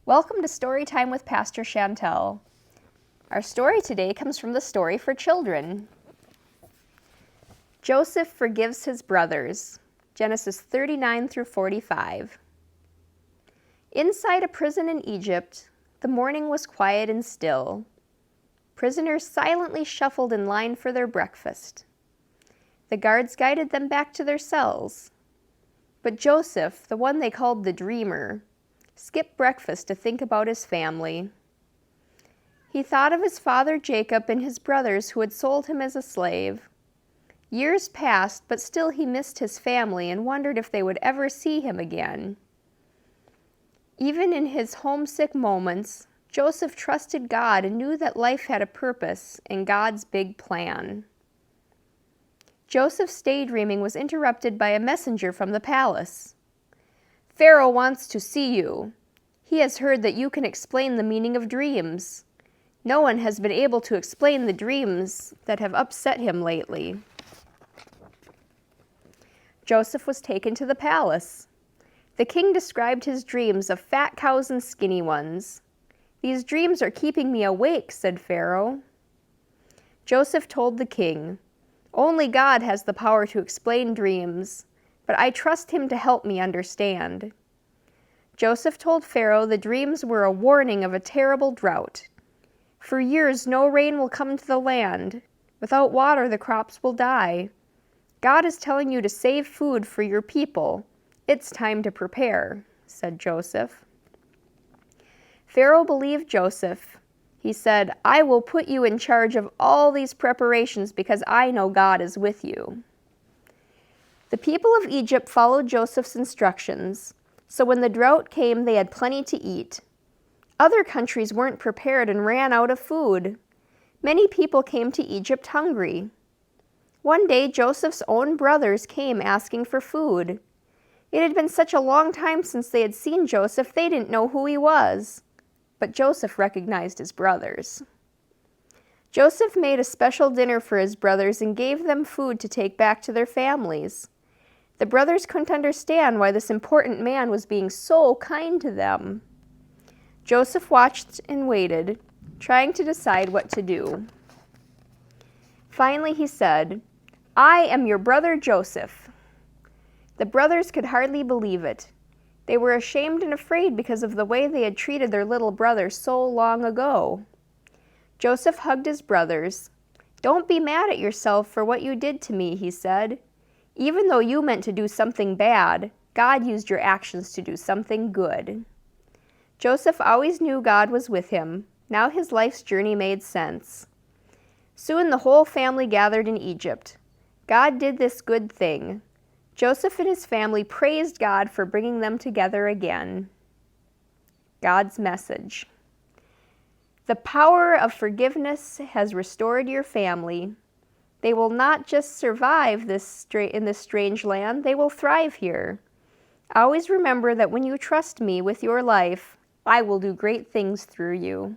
Welcome to Story Time with Pastor Chantell. Our story today comes from the story for children. Joseph forgives his brothers. Genesis 39 through 45. Inside a prison in Egypt, the morning was quiet and still. Prisoners silently shuffled in line for their breakfast. The guards guided them back to their cells. But Joseph, the one they called the dreamer, skipped breakfast to think about his family. He thought of his father Jacob and his brothers who had sold him as a slave. Years passed, but still he missed his family and wondered if they would ever see him again. Even in his homesick moments, Joseph trusted God and knew that life had a purpose and God's big plan. Joseph's daydreaming was interrupted by a messenger from the palace. "Pharaoh wants to see you. He has heard that you can explain the meaning of dreams. No one has been able to explain the dreams that have upset him lately." Joseph was taken to the palace. The king described his dreams of fat cows and skinny ones. "These dreams are keeping me awake," said Pharaoh. Joseph told the king, "Only God has the power to explain dreams, but I trust him to help me understand." Joseph told Pharaoh the dreams were a warning of a terrible drought. "For years no rain will come to the land. Without water the crops will die. God is telling you to save food for your people. It's time to prepare," said Joseph. Pharaoh believed Joseph. He said, "I will put you in charge of all these preparations because I know God is with you." The people of Egypt followed Joseph's instructions, so when the drought came, they had plenty to eat. Other countries weren't prepared and ran out of food. Many people came to Egypt hungry. One day, Joseph's own brothers came asking for food. It had been such a long time since they had seen Joseph, they didn't know who he was. But Joseph recognized his brothers. Joseph made a special dinner for his brothers and gave them food to take back to their families. The brothers couldn't understand why this important man was being so kind to them. Joseph watched and waited, trying to decide what to do. Finally, he said, "I am your brother Joseph." The brothers could hardly believe it. They were ashamed and afraid because of the way they had treated their little brother so long ago. Joseph hugged his brothers. "Don't be mad at yourself for what you did to me," he said. "Even though you meant to do something bad, God used your actions to do something good." Joseph always knew God was with him. Now his life's journey made sense. Soon the whole family gathered in Egypt. God did this good thing. Joseph and his family praised God for bringing them together again. God's message. The power of forgiveness has restored your family. They will not just survive in this strange land, they will thrive here. Always remember that when you trust me with your life, I will do great things through you.